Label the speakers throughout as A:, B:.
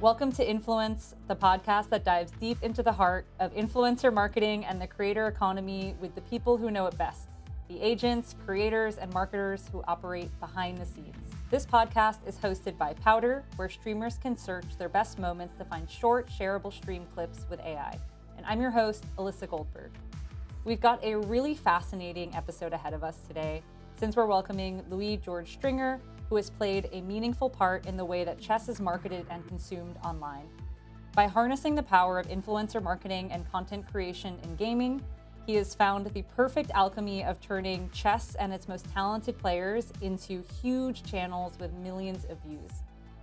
A: Welcome to Influence, the podcast that dives deep into the heart of influencer marketing and the creator economy with the people who know it best, the agents, creators, and marketers who operate behind the scenes. This podcast is hosted by Powder, where streamers can search their best moments to find short, shareable stream clips with AI. And I'm your host, Alyssa Goldberg. We've got a really fascinating episode ahead of us today, since we're welcoming Louis-Georges Stringer, who has played a meaningful part in the way that chess is marketed and consumed online. By harnessing the power of influencer marketing and content creation in gaming, he has found the perfect alchemy of turning chess and its most talented players into huge channels with millions of views.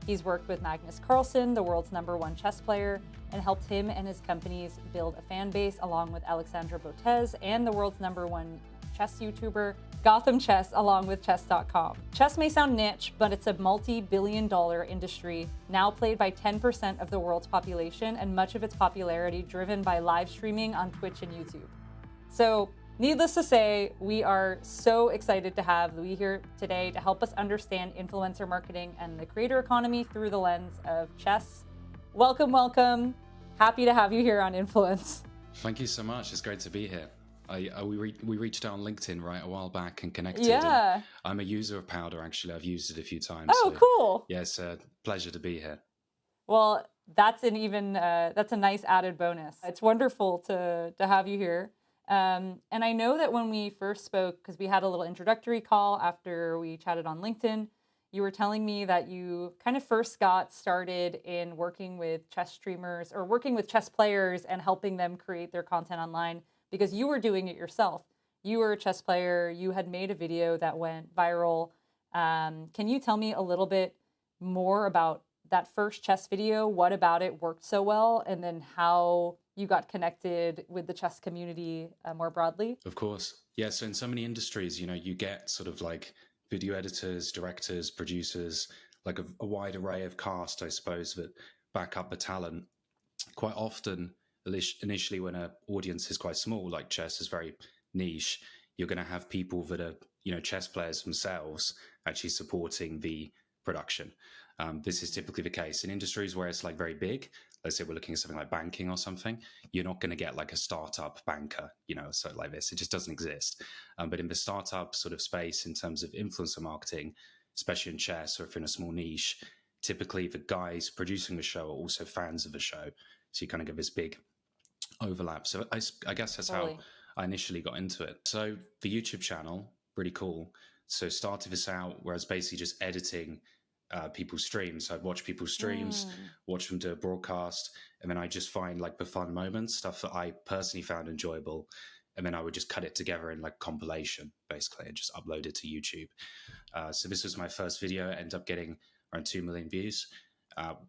A: He's worked with Magnus Carlsen, the world's #1 chess player, and helped him and his companies build a fan base along with Alexandra Botez and the world's #1 chess YouTuber, Gotham Chess, along with chess.com. Chess may sound niche, but it's a multi-billion-dollar industry now played by 10% of the world's population, and much of its popularity driven by live streaming on Twitch and YouTube. So, needless to say, we are so excited to have Louis here today to help us understand influencer marketing and the creator economy through the lens of chess. Welcome, welcome. Happy to have you here on Influence.
B: Thank you so much. It's great to be here. We reached out on LinkedIn a while back and connected.
A: Yeah.
B: And I'm a user of Powder, actually. I've used it a few times.
A: Oh, so, cool.
B: Yeah, it's a pleasure to be here.
A: Well, that's a nice added bonus. It's wonderful to have you here. And I know that when we first spoke, because we had a little introductory call after we chatted on LinkedIn, you were telling me that you kind of first got started in working with chess streamers or working with chess players and helping them create their content online because you were doing it yourself. You were a chess player. You had made a video that went viral. Can you tell me a little bit more about that first chess video? What about it worked so well? And then how you got connected with the chess community more broadly?
B: Of course. Yeah, so in so many industries, you get sort of like video editors, directors, producers, like a wide array of cast, I suppose, that back up the talent. Quite often, initially when an audience is quite small, like chess is very niche, you're going to have people that are, chess players themselves actually supporting the production. This is typically the case. In industries where it's like very big, let's say we're looking at something like banking or something, you're not going to get like a startup banker, so like this, it just doesn't exist. But in the startup sort of space, in terms of influencer marketing, especially in chess or if you're in a small niche, typically the guys producing the show are also fans of the show. So you kind of get this big overlap. So I guess that's how I initially got into it. So the YouTube channel, pretty cool. So started this out where I was basically just editing people's streams. So I'd watch people's streams, watch them do a broadcast, and then I just find like the fun moments, stuff that I personally found enjoyable. And then I would just cut it together in like compilation, basically, and just upload it to YouTube. So this was my first video. I ended up getting around 2 million views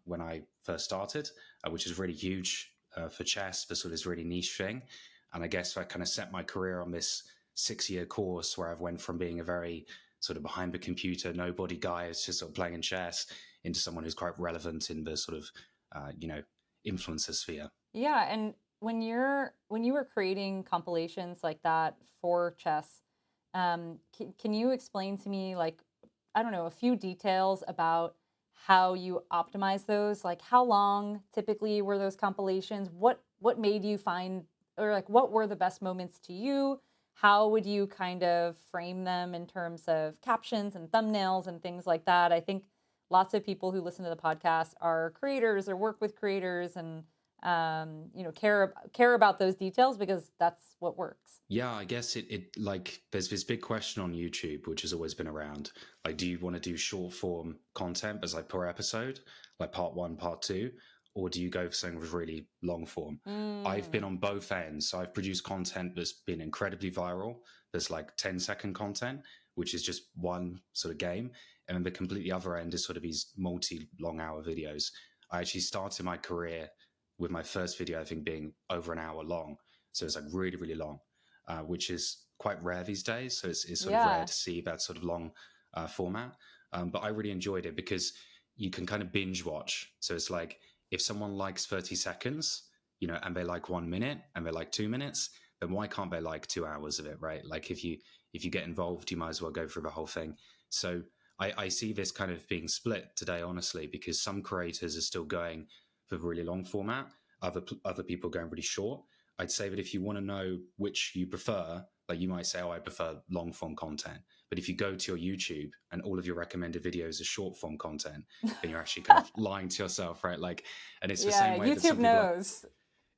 B: when I first started, which is really huge for chess, for sort of this really niche thing. And I guess I kind of set my career on this 6-year course where I've went from being a very sort of behind the computer, nobody guy is just sort of playing chess into someone who's quite relevant in the sort of, influencer sphere.
A: Yeah. And when you were creating compilations like that for chess, can you explain to me, like, I don't know, a few details about how you optimize those? Like, how long typically were those compilations? What made you find, or like, what were the best moments to you? How would you kind of frame them in terms of captions and thumbnails and things like that? I think lots of people who listen to the podcast are creators or work with creators and care about those details because that's what works.
B: Yeah, I guess it like there's this big question on YouTube, which has always been around. Like, do you want to do short form content as like per episode, like part 1, part 2, or do you go for something with really long form? I've been on both ends. So I've produced content that's been incredibly viral. There's like 10-second content, which is just one sort of game. And then the completely other end is sort of these multi-long hour videos. I actually started my career with my first video, I think, being over an hour long. So it's like really, really long, which is quite rare these days. So it's sort of rare to see that sort of long format. But I really enjoyed it because you can kind of binge watch. So it's like, if someone likes 30 seconds, and they like 1 minute and they like 2 minutes, then why can't they like 2 hours of it, right? Like if you get involved, you might as well go through the whole thing. So I see this kind of being split today, honestly, because some creators are still going for really long format. Other people going really short. I'd say that if you want to know which you prefer, like you might say, oh, I prefer long form content. But if you go to your YouTube and all of your recommended videos are short form content, then you're actually kind of lying to yourself, right? Like, and it's the
A: Yeah,
B: same way that
A: YouTube
B: some people
A: knows.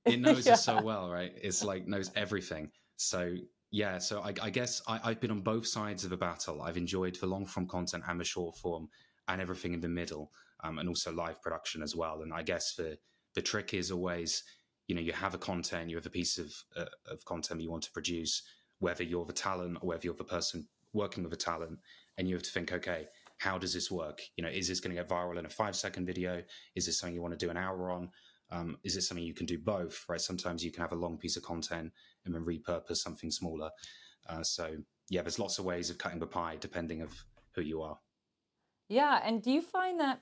B: it knows
A: Yeah.
B: us so well, right? It's like knows everything. So yeah, so I guess I've been on both sides of a battle. I've enjoyed the long form content and the short form and everything in the middle, and also live production as well. And I guess the trick is always, you have a content, you have a piece of content you want to produce, whether you're the talent or whether you're the person working with the talent, and you have to think, okay, how does this work? Is this going to get viral in a 5-second video? Is this something you want to do an hour on? Is it something you can do both, right? Sometimes you can have a long piece of content and then repurpose something smaller. So yeah, there's lots of ways of cutting the pie depending of who you are.
A: Yeah, and do you find that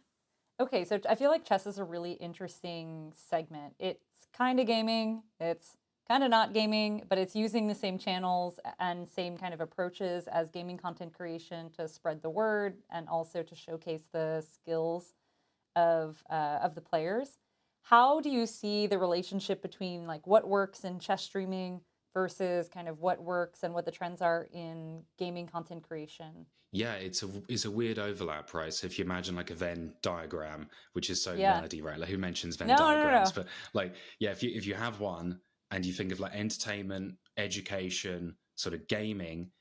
A: okay, so I feel like chess is a really interesting segment. It's kind of gaming, it's kind of not gaming, but it's using the same channels and same kind of approaches as gaming content creation to spread the word and also to showcase the skills of the players. How do you see the relationship between like what works in chess streaming versus kind of what works and what the trends are in gaming content creation?
B: Yeah, it's a weird overlap, right? So if you imagine like a Venn diagram, which is so
A: Yeah.
B: nerdy, right? Like who mentions Venn
A: No, no,
B: diagrams?
A: no.
B: But like, yeah, if you have one and you think of like entertainment, education, sort of gaming,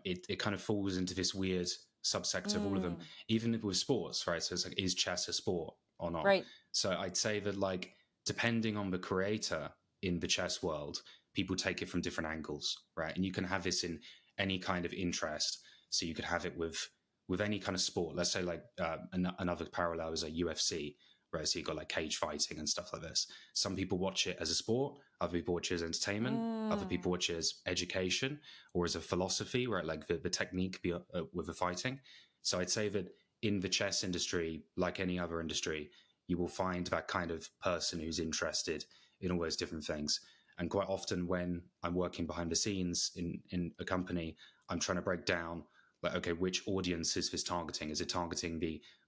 B: it kind of falls into this weird subsector of all of them,
A: Mm,
B: even with sports, right? So it's like, is chess a sport or not?
A: right.
B: So I'd say that like depending on the creator in the chess world, people take it from different angles, right? And you can have this in any kind of interest. So you could have it with any kind of sport. Let's say like another parallel is a UFC, right? So you got like cage fighting and stuff like this. Some people watch it as a sport. Other people watch it as entertainment. Other
A: Mm,
B: people watch it as education or as a philosophy, right? Like the technique with the fighting. So I'd say that in the chess industry, like any other industry, you will find that kind of person who's interested in all those different things. And quite often when I'm working behind the scenes in a company, I'm trying to break down like, okay, which audience is this targeting? Is it targeting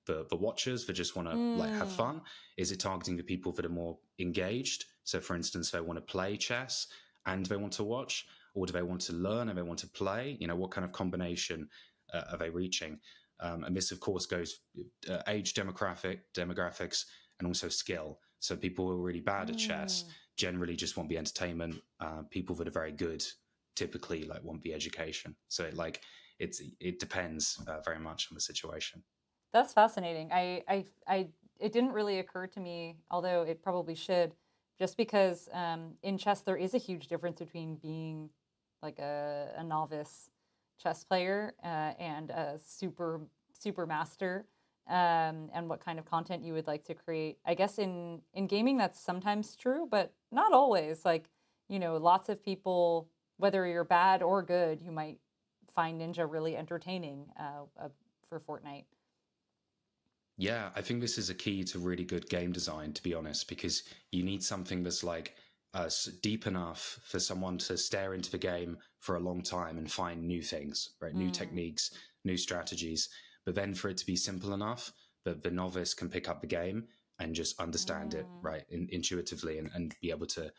B: the watchers that just want to like have
A: mm.
B: fun? Is it targeting the people that are more engaged? So for instance, they want to play chess and they want to watch, or do they want to learn and they want to play? What kind of combination are they reaching? And this, of course, goes age demographics, and also skill. So people who are really bad at chess
A: Mm.
B: generally just want the entertainment. People that are very good typically like want the education. So it depends very much on the situation.
A: That's fascinating. It didn't really occur to me, although it probably should, just because in chess there is a huge difference between being like a novice chess player and a super master, and what kind of content you would like to create. I guess in gaming that's sometimes true, but not always. Like, lots of people, whether you're bad or good, you might find Ninja really entertaining for Fortnite.
B: Yeah, I think this is a key to really good game design, to be honest, because you need something that's like deep enough for someone to stare into the game for a long time and find new things, right? New
A: Mm.
B: techniques, new strategies, but then for it to be simple enough that the novice can pick up the game and just understand it,
A: Mm.
B: right, intuitively and be able to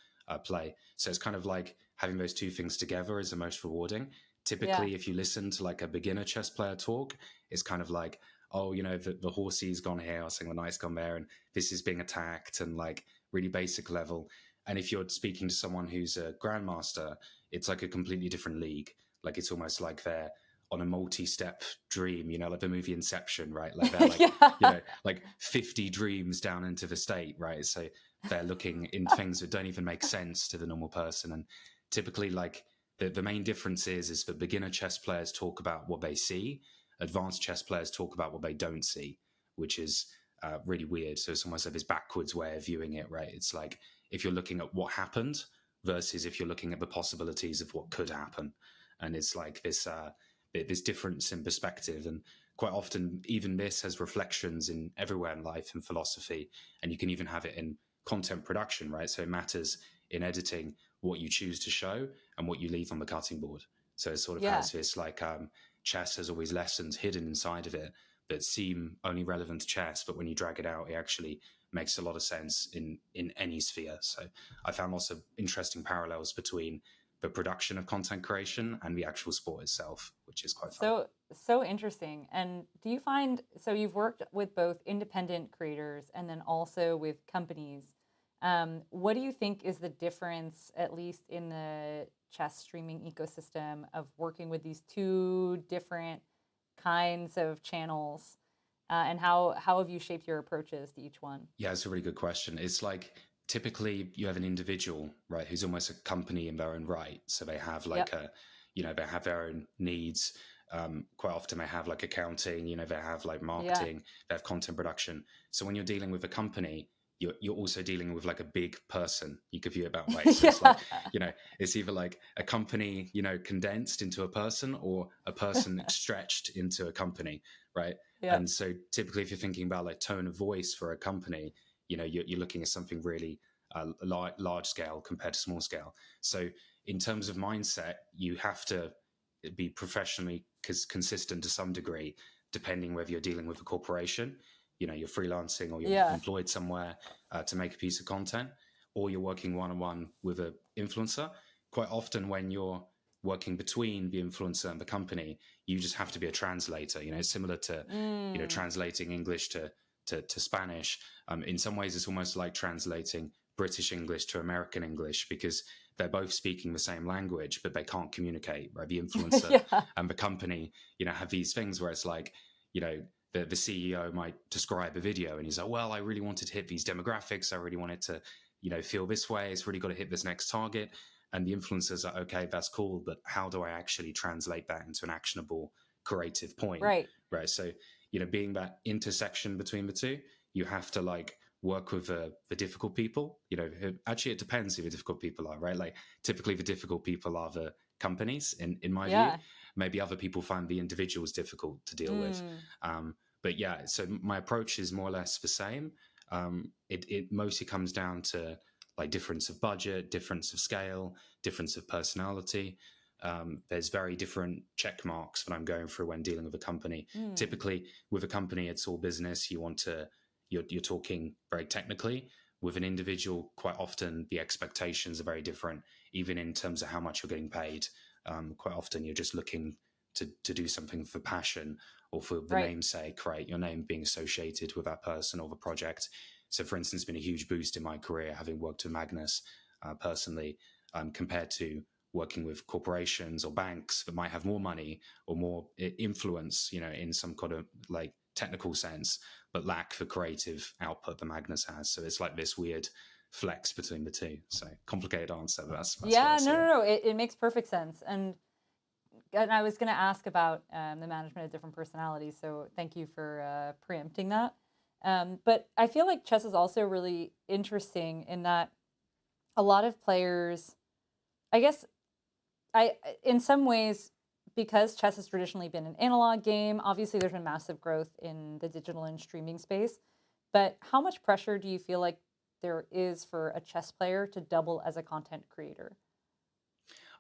B: play. So it's kind of like having those two things together is the most rewarding.
A: Yeah.
B: Typically, if you listen to like a beginner chess player talk, it's kind of like, oh, the horsey's gone here, or saying the knight's gone there, and this is being attacked, and like really basic level. And if you're speaking to someone who's a grandmaster, it's like a completely different league. Like it's almost like they're on a multi-step dream, like the movie Inception, right? Like they're like,
A: Yeah.
B: like 50 dreams down into the state, right? So they're looking in things that don't even make sense to the normal person. And typically like the main difference is that beginner chess players talk about what they see. Advanced chess players talk about what they don't see, which is really weird. So it's almost like this backwards way of viewing it, right? It's like if you're looking at what happened versus if you're looking at the possibilities of what could happen, and it's like this difference in perspective. And quite often, even this has reflections in everywhere in life and philosophy, and you can even have it in content production, right? So it matters in editing what you choose to show and what you leave on the cutting board. So it sort of
A: Yeah.
B: has this like chess has always lessons hidden inside of it that seem only relevant to chess, but when you drag it out, it actually makes a lot of sense in any sphere. So I found lots of interesting parallels between the production of content creation and the actual sport itself, which is quite fun.
A: So interesting. And do you find, so you've worked with both independent creators and then also with companies. What do you think is the difference, at least in the chess streaming ecosystem, of working with these two different kinds of channels? And how have you shaped your approaches to each one?
B: Yeah, it's a really good question. It's like typically you have an individual, right, who's almost a company in their own right. So they have like
A: Yep.
B: they have their own needs. Quite often they have like accounting, they have like
A: Yeah.
B: marketing, they have content production. So when you're dealing with a company, you're also dealing with like a big person. You could view it that way. So it's
A: Yeah.
B: like, it's either like a company, condensed into a person, or a person stretched into a company, right?
A: Yep.
B: And so typically if you're thinking about like tone of voice for a company, you're looking at something really large scale compared to small scale. So in terms of mindset, you have to be professionally consistent to some degree, depending whether you're dealing with a corporation, you're freelancing, or you're
A: Yeah.
B: employed somewhere to make a piece of content, or you're working one-on-one with an influencer. Quite often when you're working between the influencer and the company, you just have to be a translator. It's similar to
A: Mm.
B: translating English to Spanish. In some ways it's almost like translating British English to American English, because they're both speaking the same language, but they can't communicate, right? The influencer
A: Yeah.
B: and the company, have these things where it's like, the CEO might describe a video and he's like, well, I really wanted to hit these demographics. I really wanted to, feel this way. It's really got to hit this next target. And the influencers are, okay, that's cool, but how do I actually translate that into an actionable creative point?
A: Right.
B: Right. So, being that intersection between the two, you have to like work with the difficult people. Actually, it depends who the difficult people are, right? Like typically the difficult people are the companies, in my view.
A: Yeah.
B: Maybe other people find the individuals difficult to deal with.
A: Mm.
B: But yeah, so my approach is more or less the same. It mostly comes down to like difference of budget, difference of scale, difference of personality. There's very different check marks that I'm going through when dealing with a company.
A: Mm.
B: Typically, with a company, it's all business. You're talking very technically. With an individual, quite often the expectations are very different, even in terms of how much you're getting paid. Quite often, you're just looking to do something for passion or for the
A: Right.
B: namesake, right? Your name being associated with that person or the project. So, for instance, it's been a huge boost in my career having worked with Magnus personally, compared to working with corporations or banks that might have more money or more influence, in some kind of like technical sense, but lack the creative output that Magnus has. So it's like this weird flex between the two. So complicated answer, but that's what I
A: Yeah.
B: see
A: No.
B: it.
A: No. No. It makes perfect sense. And I was going to ask about the management of different personalities. So thank you for preempting that. But I feel like chess is also really interesting in that a lot of players, I guess, in some ways, because chess has traditionally been an analog game, obviously there's been massive growth in the digital and streaming space. But how much pressure do you feel like there is for a chess player to double as a content creator?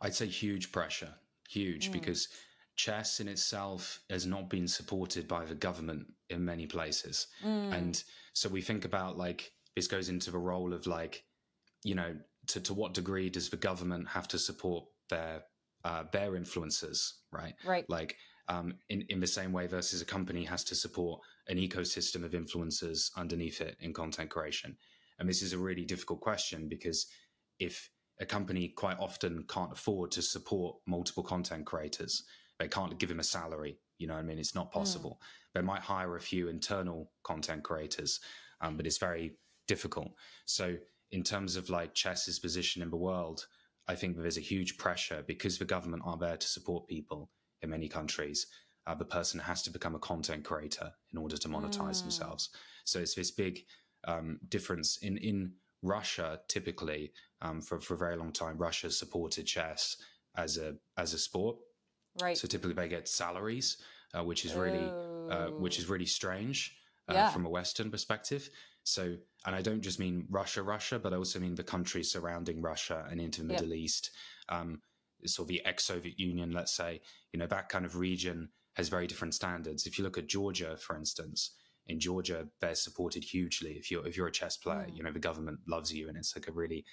B: I'd say huge pressure, huge,
A: Mm.
B: because chess in itself has not been supported by the government in many places.
A: Mm.
B: And so we think about like, this goes into the role of like, to what degree does the government have to support their influencers, right?
A: Right.
B: Like in the same way versus a company has to support an ecosystem of influencers underneath it in content creation. And this is a really difficult question, because if a company quite often can't afford to support multiple content creators, they can't give them a salary. It's not
A: Mm.
B: possible. They might hire a few internal content creators, but it's very difficult. So in terms of like chess's position in the world, I think there's a huge pressure because the government aren't there to support people in many countries. The person has to become a content creator in order to monetize
A: Mm.
B: themselves. So it's this big difference. In Russia, typically, for a very long time, Russia supported chess as a sport.
A: Right.
B: So typically they get salaries, which
A: Oh.
B: is really strange
A: Yeah.
B: from a Western perspective. So, and I don't just mean Russia, but I also mean the countries surrounding Russia and into the
A: Yep.
B: Middle East. Sort of the ex-Soviet Union, let's say, that kind of region has very different standards. If you look at Georgia, for instance, in Georgia, they're supported hugely. If you're a chess player,
A: Mm.
B: you know, the government loves you, and it's like a really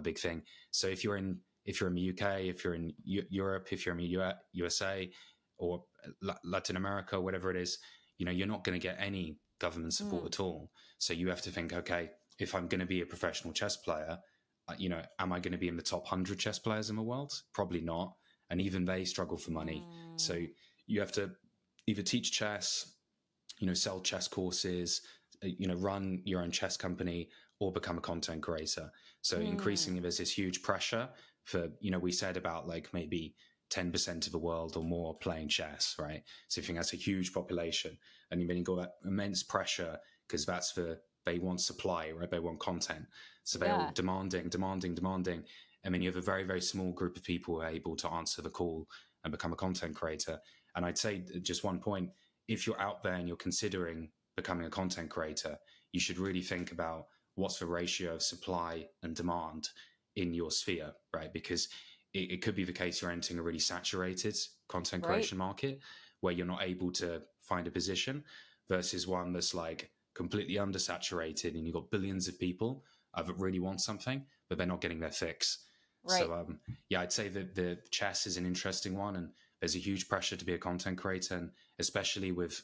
B: big thing. So if you're in the UK, if you're in Europe, if you're in the USA or Latin America, whatever it is, you know, you're not going to get any government support at all. So you have to think, okay, if I'm going to be a professional chess player, you know, am I going to be in the top 100 chess players in the world? Probably not. And even they struggle for money. So you have to either teach chess, you know, sell chess courses, you know, run your own chess company, or become a content creator. So increasingly, there's this huge pressure for, you know, we said about like maybe 10% of the world or more playing chess, right? So if you think that's a huge population, and then you've got that immense pressure because they want supply, right? They want content. So they're all demanding. And then you have a very, very small group of people who are able to answer the call and become a content creator. And I'd say just one point, if you're out there and you're considering becoming a content creator, you should really think about what's the ratio of supply and demand in your sphere, right? Because it could be the case you're entering a really saturated content creation market where you're not able to find a position versus one that's like completely undersaturated and you've got billions of people that really want something, but they're not getting their fix.
A: Right.
B: So, yeah, I'd say that the chess is an interesting one, and there's a huge pressure to be a content creator, and especially with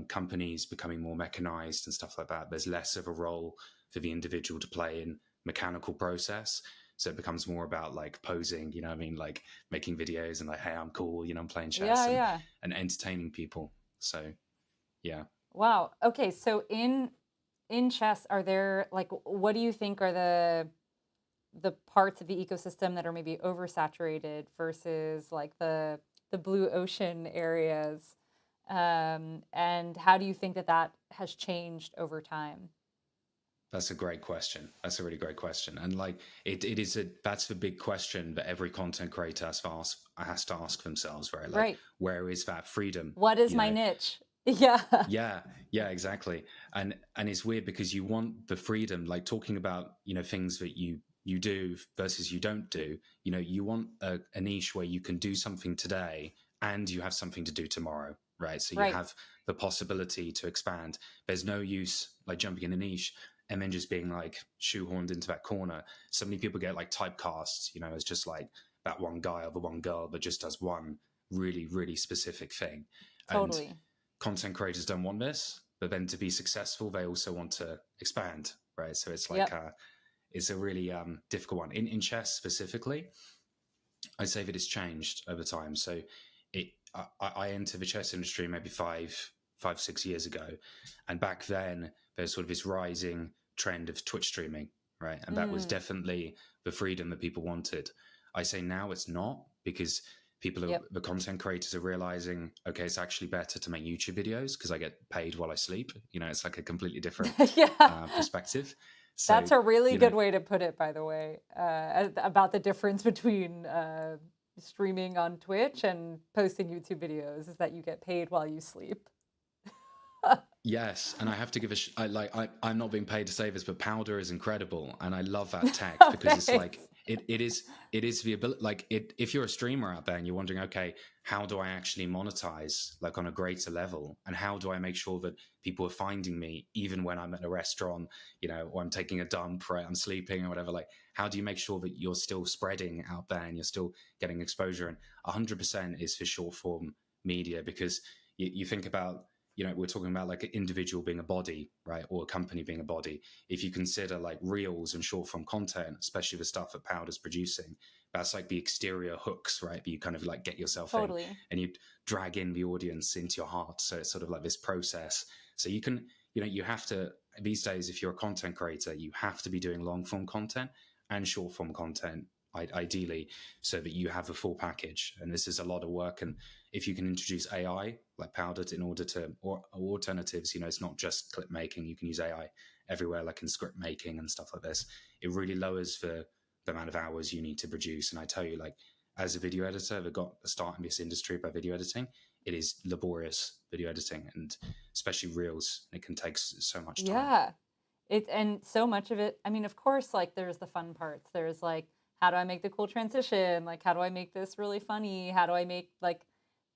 B: companies becoming more mechanized and stuff like that, there's less of a role for the individual to play in mechanical process. So it becomes more about like posing, you know what I mean? Like making videos and like, hey, I'm cool, you know, I'm playing chess and entertaining people. So, yeah.
A: Wow. Okay. So in chess, are there like, what do you think are the parts of the ecosystem that are maybe oversaturated versus like the blue ocean areas? And how do you think that has changed over time?
B: That's a great question. That's a really great question. And like that's the big question that every content creator has to ask themselves, right? Like, where is that freedom?
A: What is my niche? Yeah.
B: Yeah, exactly. And it's weird because you want the freedom, like talking about, you know, things that you do versus you don't do. You know, you want a niche where you can do something today and you have something to do tomorrow, right? So you have the possibility to expand. There's no use like jumping in a niche and then just being like shoehorned into that corner. So many people get like typecast, you know, as just like that one guy or the one girl that just does one really, really specific thing.
A: Totally.
B: And content creators don't want this, but then to be successful, they also want to expand, right? So it's like it's a really difficult one. In chess specifically, I'd say that it's changed over time. So I entered the chess industry maybe 6 years ago, and back then there's sort of this rising trend of Twitch streaming, right? And that was definitely the freedom that people wanted. I say now it's not, because the content creators are realizing, okay, it's actually better to make YouTube videos because I get paid while I sleep. You know, it's like a completely different perspective. So,
A: that's a really good way to put it, by the way, about the difference between streaming on Twitch and posting YouTube videos is that you get paid while you sleep.
B: Yes, and I have to give I'm not being paid to say this, but Powder is incredible, and I love that tech because it's like it is the ability. Like if you're a streamer out there and you're wondering, okay, how do I actually monetize like on a greater level, and how do I make sure that people are finding me even when I'm at a restaurant, you know, or I'm taking a dump, right, I'm sleeping or whatever. Like, how do you make sure that you're still spreading out there and you're still getting exposure? And 100% is for short form media, because you think about, you know, we're talking about like an individual being a body, right? Or a company being a body. If you consider like reels and short form content, especially the stuff that Powder's producing, that's like the exterior hooks, right? But you kind of like get yourself in and you drag in the audience into your heart. So it's sort of like this process. So you can, you know, you have to, these days, if you're a content creator, you have to be doing long form content and short form content, ideally, so that you have a full package. And this is a lot of work. And if you can introduce AI like Powdered in order to, or alternatives, you know, it's not just clip making, you can use AI everywhere, like in script making and stuff like this. It really lowers the amount of hours you need to produce. And I tell you, like, as a video editor that got a start in this industry by video editing, it is laborious video editing, and especially reels. It can take so much time.
A: Yeah. And so much of it, I mean, of course, like there's the fun parts. There's like, how do I make the cool transition? Like, how do I make this really funny? How do I make like,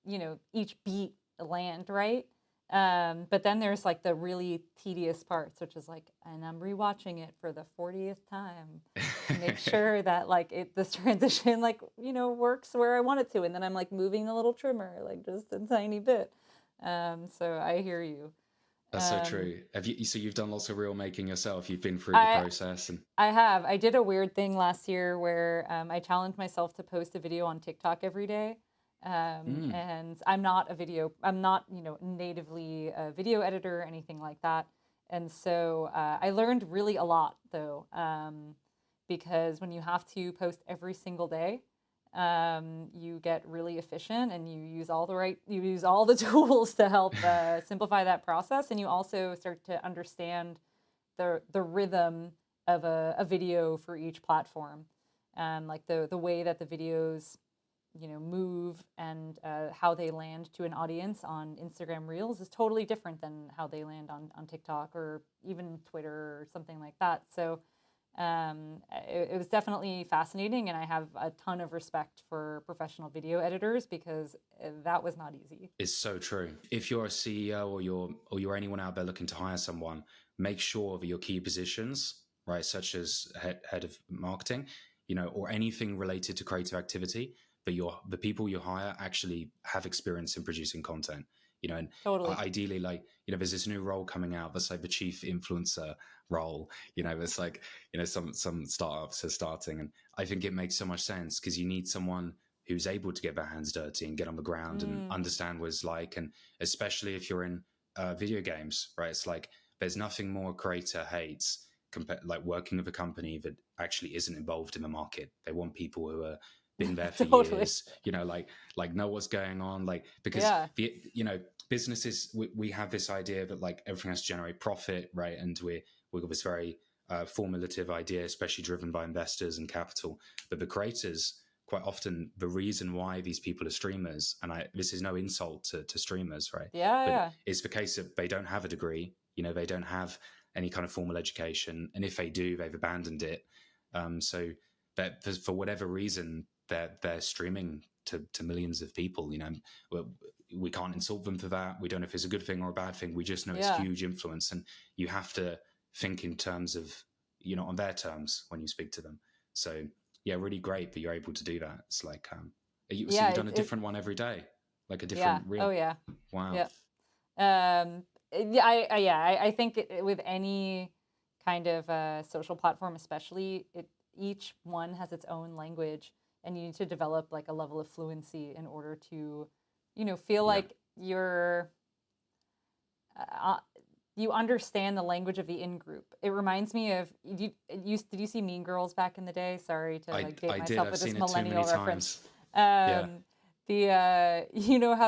A: you know, each beat land, right? But then there's like the really tedious parts, which is like, and I'm rewatching it for the 40th time to make sure that like this transition like, works where I want it to. And then I'm like moving the little trimmer, like just a tiny bit. So I hear you.
B: That's so true. So you've done lots of reel making yourself. You've been through the
A: I
B: process and
A: I have. I did a weird thing last year where I challenged myself to post a video on TikTok every day. And I'm not, natively a video editor or anything like that. And so I learned really a lot though, because when you have to post every single day, you get really efficient and you use all the tools to help simplify that process. And you also start to understand the rhythm of a video for each platform, like the way that the videos move and how they land to an audience on Instagram Reels is totally different than how they land on TikTok or even Twitter or something like that. So it was definitely fascinating, and I have a ton of respect for professional video editors because that was not easy.
B: it's so true. If you're a CEO or you're anyone out there looking to hire someone, make sure that your key positions, right, such as head of marketing, or anything related to creative activity, that the people you hire actually have experience in producing content. And
A: Totally.
B: ideally, like, there's this new role coming out that's like the chief influencer role. It's like, some startups are starting, and I think it makes so much sense because you need someone who's able to get their hands dirty and get on the ground and understand what it's like. And especially if you're in video games, right? It's like there's nothing more a creator hates like working with a company that actually isn't involved in the market. They want people who are been there for
A: Totally.
B: years, like know what's going on, like, because businesses, we have this idea that like everything has to generate profit, right? And we've got this very formulative idea, especially driven by investors and capital. But the creators, quite often, the reason why these people are streamers, and this is no insult to streamers, right? But it's the case that they don't have a degree, they don't have any kind of formal education, and if they do, they've abandoned it. So that for whatever reason, they're streaming to millions of people. We can't insult them for that. We don't know if it's a good thing or a bad thing. We just know it's huge influence, and you have to think in terms of on their terms when you speak to them. So yeah, really great that you're able to do that. It's like so you've done a different one every day, like a different reel.
A: Oh yeah.
B: Wow.
A: Yeah. I think with any kind of social platform, especially, each one has its own language, and you need to develop like a level of fluency in order to, feel like you're you understand the language of the in-group. It reminds me of, did you see Mean Girls back in the day? Sorry to like date myself with this millennial reference. How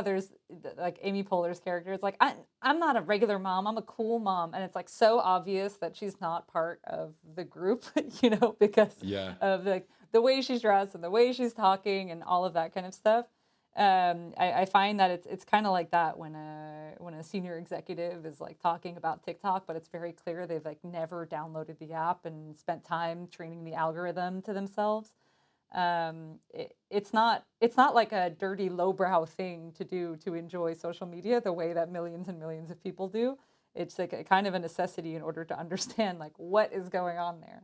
A: there's like Amy Poehler's character. It's like, I'm not a regular mom. I'm a cool mom. And it's like so obvious that she's not part of the group, because of like the way she's dressed and the way she's talking and all of that kind of stuff. I find that it's kind of like that when a senior executive is like talking about TikTok, but it's very clear they've like never downloaded the app and spent time training the algorithm to themselves. It's not like a dirty lowbrow thing to do to enjoy social media the way that millions and millions of people do. It's like a kind of a necessity in order to understand like what is going on there.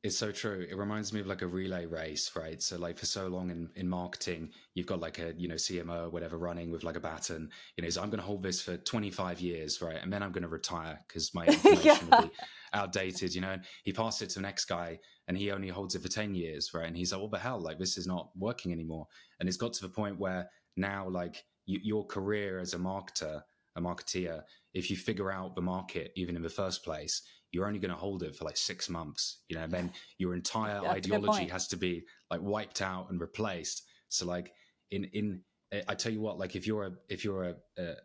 B: It's so true. It reminds me of like a relay race, right? So like for so long in marketing, you've got like a, CMO or whatever running with like a baton, so I'm going to hold this for 25 years, right? And then I'm going to retire because my information will be outdated, and he passed it to the next guy and he only holds it for 10 years, right? And he's like, what the hell? Like, this is not working anymore. And it's got to the point where now like your career as a marketeer, if you figure out the market, even in the first place, you're only going to hold it for like 6 months, and then your entire ideology has to be like wiped out and replaced. So like I tell you what, like if you're an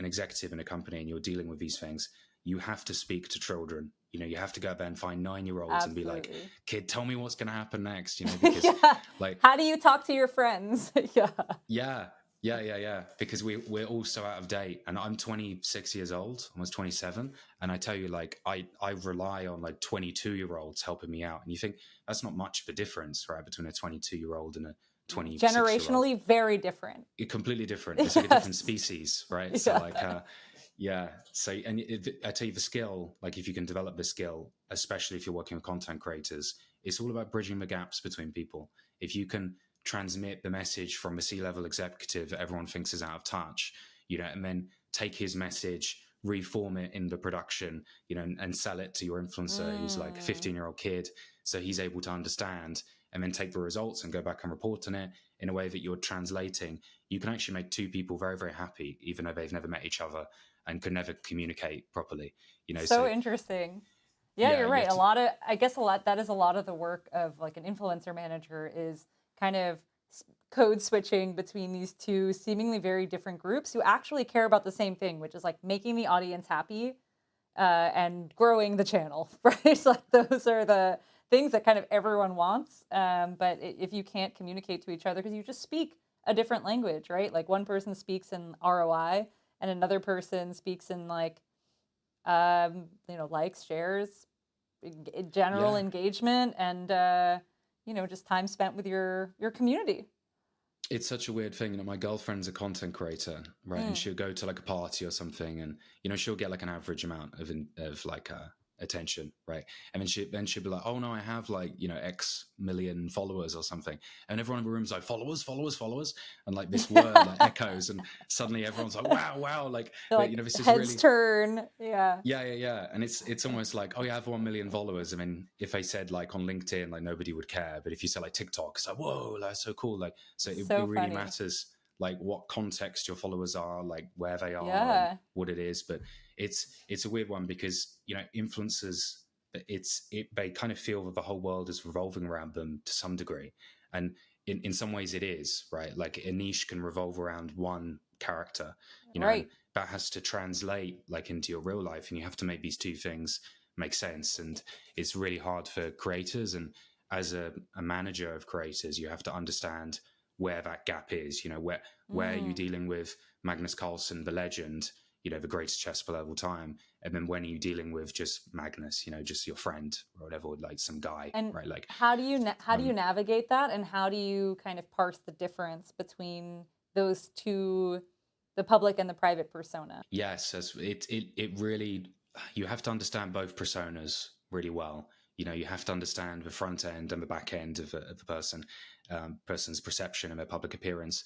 B: executive in a company and you're dealing with these things, you have to speak to children. You have to go out there and find 9-year-olds and be like, kid, tell me what's going to happen next, because like,
A: how do you talk to your friends?
B: Yeah. Because we're all so out of date, and I'm 26 years old, almost 27, and I tell you, like, I rely on like 22-year-olds helping me out, and you think that's not much of a difference, right, between a 22-year-old and a 26-year-old.
A: Generationally, very different.
B: Completely different. It's like a different species, right? So like, Yeah. So, and I tell you, the skill, like if you can develop the skill, especially if you're working with content creators, it's all about bridging the gaps between people. If you can transmit the message from a C-level executive that everyone thinks is out of touch, and then take his message, reform it in the production, and sell it to your influencer who's like a 15-year-old kid. So he's able to understand and then take the results and go back and report on it in a way that you're translating. You can actually make two people very, very happy, even though they've never met each other and could never communicate properly.
A: So interesting. Yeah, you're right. That is a lot of the work of like an influencer manager, is kind of code switching between these two seemingly very different groups who actually care about the same thing, which is like making the audience happy and growing the channel, right? Like those are the things that kind of everyone wants. But if you can't communicate to each other because you just speak a different language, right? Like one person speaks in ROI and another person speaks in like, likes, shares, general engagement, and just time spent with your community.
B: It's such a weird thing. My girlfriend's a content creator, right? And she'll go to like a party or something, and she'll get like an average amount of like attention, right? And then she'll be like, "Oh no, I have like X million followers or something," and everyone in the room's like, "Followers, followers, followers," and like this word like echoes, and suddenly everyone's like, "Wow!" Like, this is
A: heads
B: really
A: turn, yeah.
B: And it's almost like, oh, you have 1 million followers. I mean, if I said like on LinkedIn, like nobody would care, but if you say like TikTok, it's like, whoa, that's so cool. Like, so it really matters like what context your followers are, like where they are, and what it is. But it's a weird one because influencers, they kind of feel that the whole world is revolving around them to some degree, and in some ways it is, right? Like a niche can revolve around one character,
A: right.
B: and that has to translate like into your real life, and you have to make these two things make sense. And it's really hard for creators, and as a manager of creators, you have to understand where that gap is. Where are you dealing with Magnus Carlsen, the legend, the greatest chess player of all time, and then when are you dealing with just Magnus, just your friend or whatever, like some guy,
A: and
B: right? Like,
A: how do you navigate that, and how do you kind of parse the difference between those two, the public and the private persona?
B: Yes, it really, you have to understand both personas really well. You have to understand the front end and the back end of the person's perception and their public appearance,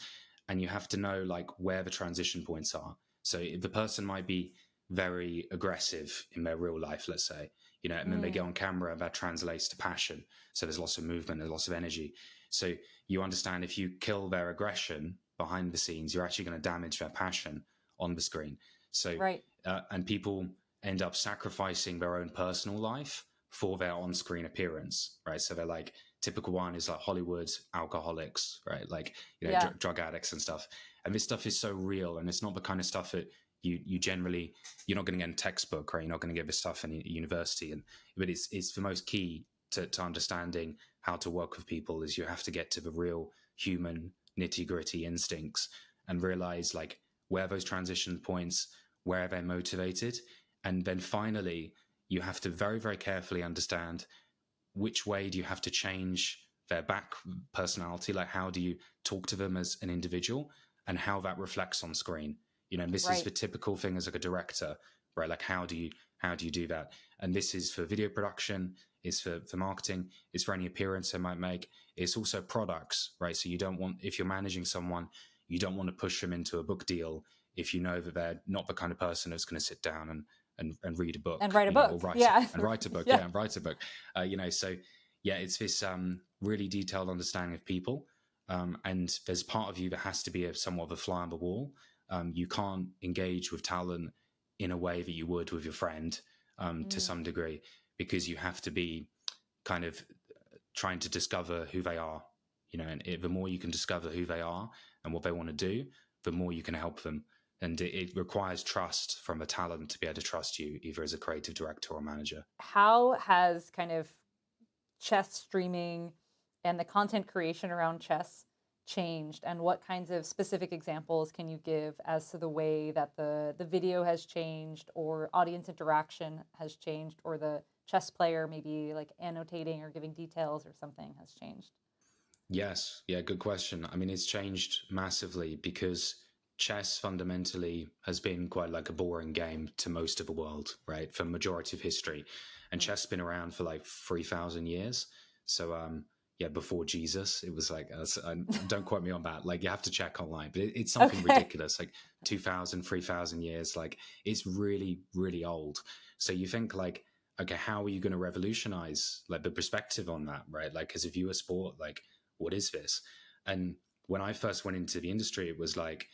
B: and you have to know like where the transition points are. So the person might be very aggressive in their real life, let's say, and then they get on camera and that translates to passion. So there's lots of movement, there's lots of energy. So you understand if you kill their aggression behind the scenes, you're actually going to damage their passion on the screen. So, and people end up sacrificing their own personal life for their on-screen appearance, right? So they're like, typical one is like Hollywood alcoholics, right? Like, drug addicts and stuff. And this stuff is so real, and it's not the kind of stuff that you generally, you're not going to get in a textbook, right? You're not going to get this stuff in a university. But it's the most key to understanding how to work with people is you have to get to the real human nitty-gritty instincts and realize like where those transition points, where they're motivated. And then finally, you have to very, very carefully understand which way do you have to change their back personality, like how do you talk to them as an individual and how that reflects on screen. And this is the typical thing as like a director, right? Like how do you do that? And this is for video production, it's for marketing, it's for any appearance they might make. It's also products, right? So you don't want, if you're managing someone, you don't want to push them into a book deal if you know that they're not the kind of person that's going to sit down and read a book
A: and write a book,
B: and write a book, and write a book. So it's this really detailed understanding of people, and there's part of you that has to be somewhat of a fly on the wall. You can't engage with talent in a way that you would with your friend to some degree, because you have to be kind of trying to discover who they are, and the more you can discover who they are and what they want to do, the more you can help them. And it requires trust from a talent to be able to trust you, either as a creative director or manager.
A: How has kind of chess streaming and the content creation around chess changed, and what kinds of specific examples can you give as to the way that the video has changed, or audience interaction has changed, or the chess player maybe like annotating or giving details or something has changed?
B: Yes. Yeah, good question. I mean, it's changed massively because chess fundamentally has been quite like a boring game to most of the world, right? For majority of history. And chess has been around for like 3,000 years. So, yeah, before Jesus, it was like, don't quote me on that. Like, you have to check online, but it's something ridiculous, like 2,000, 3,000 years. Like, it's really, really old. So you think like, okay, how are you going to revolutionize like the perspective on that, right? Like, as a viewer sport, like, what is this? And when I first went into the industry, it was like,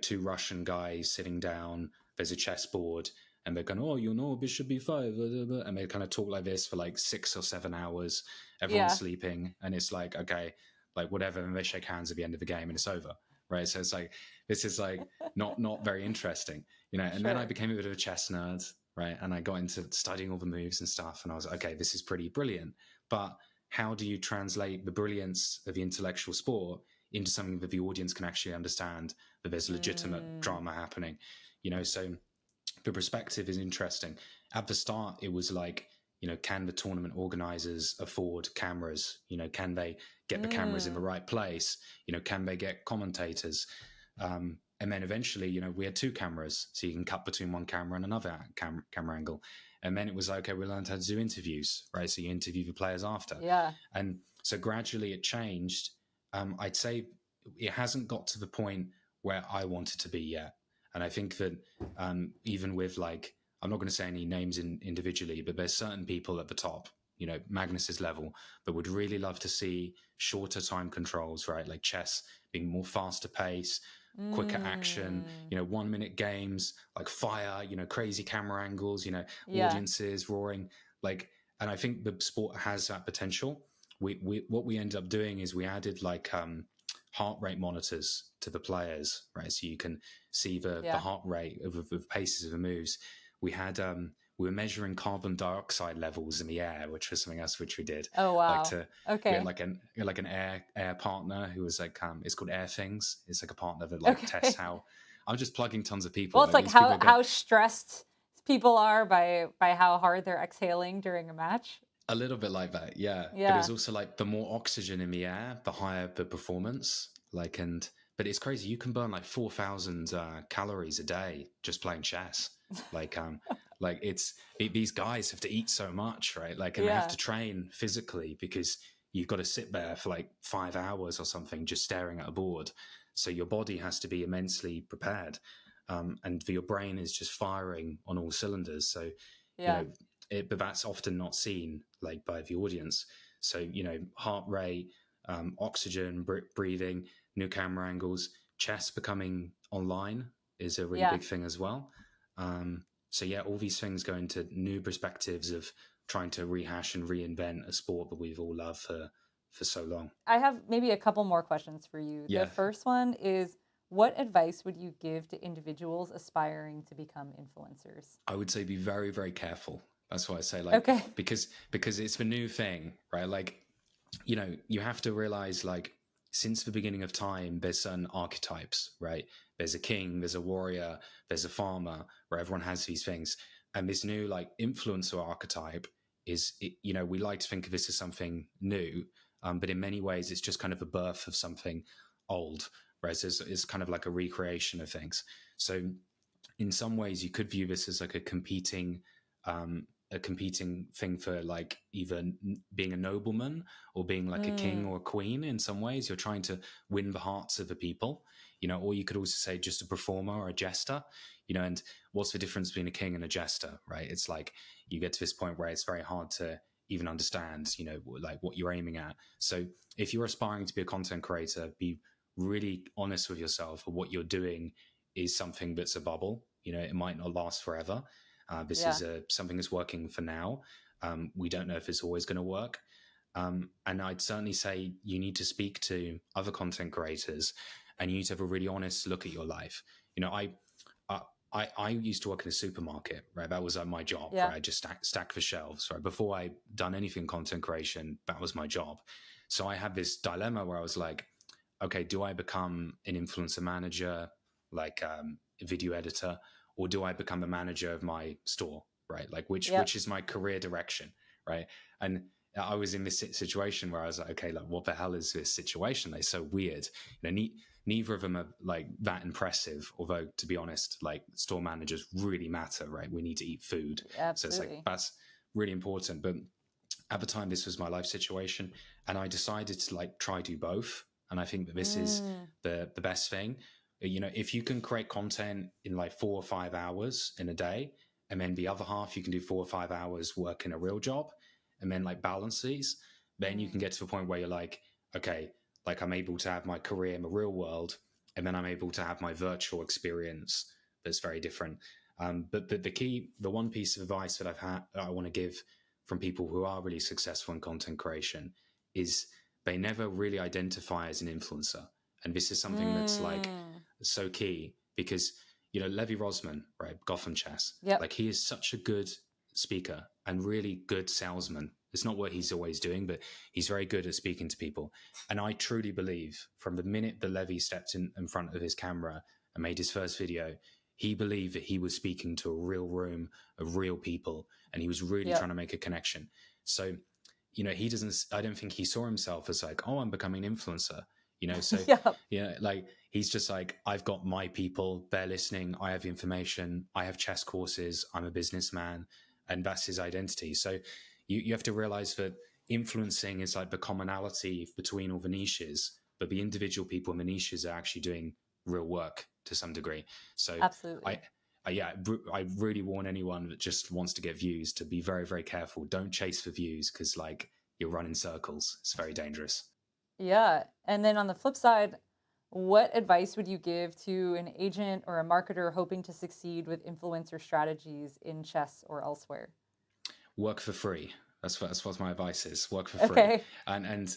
B: two Russian guys sitting down, there's a chessboard, and they're going, oh, bishop b5, and they kind of talk like this for like 6 or 7 hours. Everyone's sleeping, and it's like, okay, like whatever, and they shake hands at the end of the game, and it's over, right? So it's like, this is like not very interesting, and then I became a bit of a chess nerd, right? And I got into studying all the moves and stuff, and I was like, okay, this is pretty brilliant, but how do you translate the brilliance of the intellectual sport into something that the audience can actually understand, that there's legitimate drama happening, so the perspective is interesting. At the start, it was like, can the tournament organizers afford cameras? Can they get the cameras in the right place? Can they get commentators? And then eventually, we had 2 cameras, so you can cut between one camera and another camera angle. And then it was, okay, we learned how to do interviews, right? So you interview the players after.
A: Yeah.
B: And so gradually it changed. I'd say it hasn't got to the point where I want it to be yet. And I think that even with like, I'm not going to say any names individually, but there's certain people at the top, Magnus's level, that would really love to see shorter time controls, right? Like chess being more faster pace, quicker action, 1 minute games, like fire, crazy camera angles, audiences roaring, like, and I think the sport has that potential. What we ended up doing is we added like heart rate monitors to the players, right? So you can see the heart rate of the paces of the moves. We had we were measuring carbon dioxide levels in the air, which was something else which we did.
A: Oh wow!
B: We had like an air partner who was like it's called Air Things. It's like a partner that like tests how. I'm just plugging tons of people.
A: Well, it's like how stressed people are by how hard they're exhaling during a match.
B: A little bit like that, yeah. But it's also like the more oxygen in the air, the higher the performance. Like, but it's crazy. You can burn like 4,000 calories a day just playing chess. Like, these guys have to eat so much, right? Like, and they have to train physically because you've got to sit there for like 5 hours or something just staring at a board. So your body has to be immensely prepared, and your brain is just firing on all cylinders. So, but that's often not seen like by the audience. So, heart rate, oxygen, breathing, new camera angles, chess becoming online is a really big thing as well. So yeah, all these things go into new perspectives of trying to rehash and reinvent a sport that we've all loved for so long.
A: I have maybe a couple more questions for you. The first one is, what advice would you give to individuals aspiring to become influencers?
B: I would say be very, very careful. That's why I say, like, because it's the new thing, right? Like, you have to realize, like, since the beginning of time, there's certain archetypes, right? There's a king, there's a warrior, there's a farmer, where everyone has these things. And this new, like, influencer archetype is, we like to think of this as something new, but in many ways, it's just kind of a birth of something old, right? So it's kind of like a recreation of things. So in some ways, you could view this as like a competing thing for like either being a nobleman or being like a king or a queen. In some ways, you're trying to win the hearts of the people, or you could also say just a performer or a jester, and what's the difference between a king and a jester, right? It's like you get to this point where it's very hard to even understand, like what you're aiming at. So if you're aspiring to be a content creator, be really honest with yourself, or what you're doing is something that's a bubble. It might not last forever. This is something that's working for now. We don't know if it's always going to work. And I'd certainly say you need to speak to other content creators, and you need to have a really honest look at your life. I used to work in a supermarket, right? That was my job, right? I just stack the shelves, right? Before I done anything content creation, that was my job. So I had this dilemma where I was like, okay, do I become an influencer manager, like a video editor, or do I become a manager of my store, right? Like which is my career direction, right? And I was in this situation where I was like, okay, like what the hell is this situation? It's so weird. neither of them are like that impressive. Although, to be honest, like store managers really matter, right? We need to eat food. So it's
A: Absolutely.
B: like, that's really important. But at the time, this was my life situation, and I decided to like try do both. And I think that this is the best thing. You know, if you can create content in like 4 or 5 hours in a day, and then the other half you can do 4 or 5 hours working a real job, and then like balance these, then you can get to the point where you're like, okay, like I'm able to have my career in the real world, and then I'm able to have my virtual experience that's very different. But the one piece of advice that I want to give from people who are really successful in content creation is they never really identify as an influencer. And this is something that's like so key because, you know, Levi Rosman, right? Gotham Chess.
A: Yep.
B: Like he is such a good speaker and really good salesman. It's not what he's always doing, but he's very good at speaking to people. And I truly believe from the minute that Levi stepped in front of his camera and made his first video, he believed that he was speaking to a real room of real people and he was really trying to make a connection. So, you know, I don't think he saw himself as like, oh, I'm becoming an influencer, you know? So, yeah, like he's just like, I've got my people, they're listening. I have information. I have chess courses. I'm a businessman. And that's his identity. So you have to realize that influencing is like the commonality between all the niches, but the individual people in the niches are actually doing real work to some degree. So
A: absolutely.
B: I really warn anyone that just wants to get views to be very, very careful. Don't chase for views because like you'll run in circles. It's very dangerous.
A: Yeah. And then on the flip side, what advice would you give to an agent or a marketer hoping to succeed with influencer strategies in chess or elsewhere?
B: Work for free. That's what my advice is. Work for free.
A: Okay.
B: And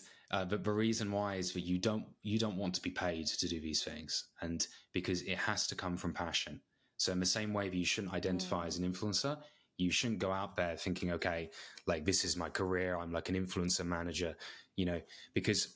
B: the reason why is that you don't want to be paid to do these things, and because it has to come from passion. So in the same way that you shouldn't identify as an influencer, you shouldn't go out there thinking, okay, like this is my career. I'm like an influencer manager, you know, because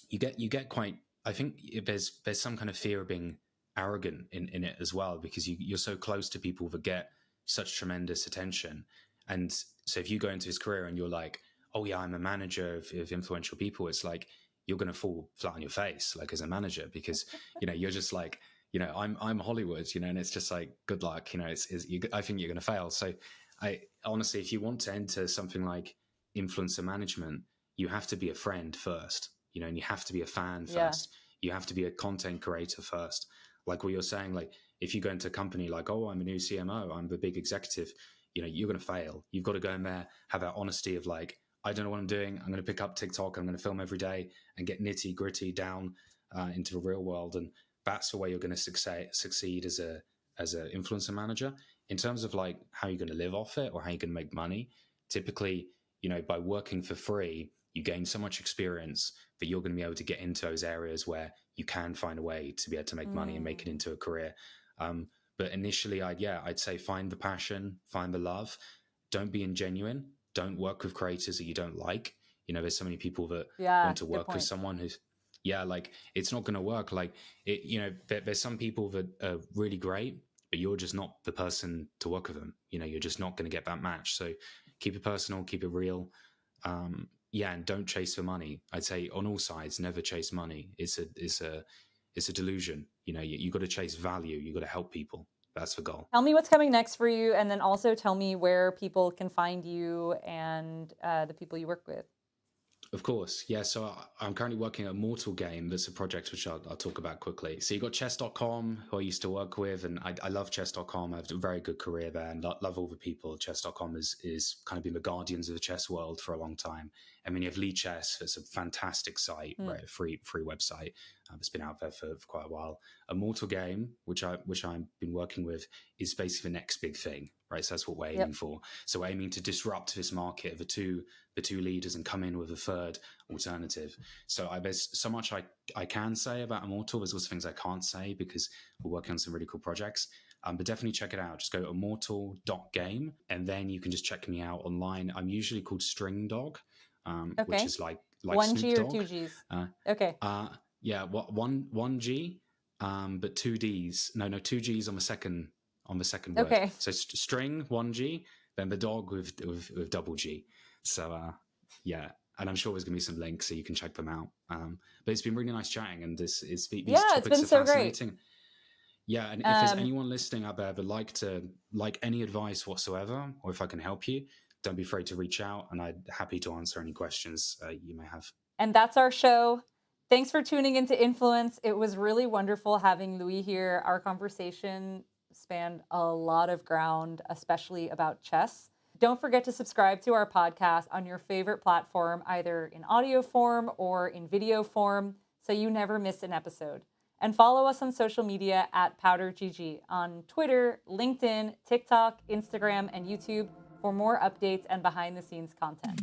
B: you get quite. I think there's some kind of fear of being arrogant in it as well, because you're so close to people that get such tremendous attention. And so if you go into his career and you're like, oh yeah, I'm a manager of influential people, it's like you're going to fall flat on your face, like as a manager, because, you know, you're just like, you know, I'm Hollywood, you know, and it's just like, good luck, you know, I think you're going to fail. So I honestly, if you want to enter something like influencer management, you have to be a friend first, you know, and you have to be a fan first. You have to be a content creator first. Like what you're saying, like if you go into a company like, oh, I'm a new CMO, I'm the big executive, you know, you're going to fail. You've got to go in there, have that honesty of like, I don't know what I'm doing. I'm going to pick up TikTok. I'm going to film every day and get nitty gritty down into the real world. And that's the way you're going to succeed as a influencer manager. In terms of like how you're going to live off it or how you're going to make money, typically, you know, by working for free, you gain so much experience that you're going to be able to get into those areas where you can find a way to be able to make money and make it into a career. But initially, I'd say find the passion, find the love. Don't be ingenuine. Don't work with creators that you don't like. You know, there's so many people that want to work with someone who's, like it's not going to work. Like it, you know, there's some people that are really great, but you're just not the person to work with them. You know, you're just not going to get that match. So keep it personal, keep it real. And don't chase for money. I'd say on all sides, never chase money. It's a delusion. You know, you got to chase value. You got to help people. That's the goal.
A: Tell me what's coming next for you, and then also tell me where people can find you and the people you work with.
B: Of course. Yeah. So I'm currently working on a Mortal game. That's a project which I'll talk about quickly. So you've got chess.com, who I used to work with, and I love chess.com. I have a very good career there and love all the people. Chess.com is kind of been the guardians of the chess world for a long time. I mean, you have Lee Chess. It's a fantastic site, right? A free website. It's been out there for quite a while. A Mortal game, which I've been working with, is basically the next big thing, right? So that's what we're aiming for. So we're aiming to disrupt this market of the two leaders and come in with a third alternative. So there's so much I can say about Immortal. There's also things I can't say because we're working on some really cool projects. But definitely check it out. Just go to immortal.game and then you can just check me out online. I'm usually called StringDogg, which is like
A: one
B: Snoop
A: G or
B: Dogg.
A: two Gs. Okay.
B: Yeah, one G, but two Ds. No, two Gs on the second word.
A: Okay.
B: So string 1G, then the dog with double G. So And I'm sure there's going to be some links so you can check them out. But it's been really nice chatting, and these
A: Yeah, it's
B: topics
A: been
B: are
A: so great.
B: fascinating. Yeah, and if there's anyone listening out there that like any advice whatsoever, or if I can help you, don't be afraid to reach out, and I'm happy to answer any questions you may have.
A: And that's our show. Thanks for tuning into Influence. It was really wonderful having Louis here. Our conversation spanned a lot of ground, especially about chess. Don't forget to subscribe to our podcast on your favorite platform, either in audio form or in video form, so you never miss an episode. And follow us on social media at PowderGG on Twitter, LinkedIn, TikTok, Instagram, and YouTube for more updates and behind-the-scenes content.